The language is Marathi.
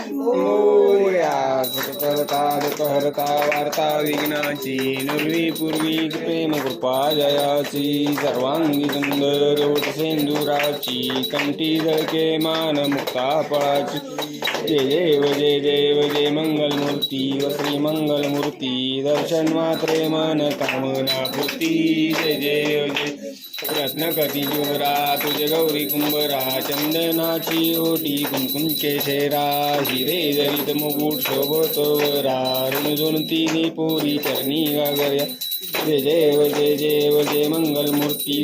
मोरया सकलता दुःखहर्ता वार्ता विघ्नाची नुर्वी पूर्वी प्रेम कृपा जयाची सर्वांगी सुंदर ओठ सेंदुराची कंठी झळके मान मुक्ता फळाची जय देव जय मंगलमूर्ती व श्री मंगलमूर्ती दर्शन मात्रे मन कामना पूर्ती जय देव जय रत्नकटी जोरा तुझे गौरी कुंभरा चंदनाची ओटी कुंकुम केशरा हिरे जरित मुकुट शोभतो वरा ऋणझुण तिन्ही पोरी चरणी गागर्या जय देव जय मंगलमूर्ती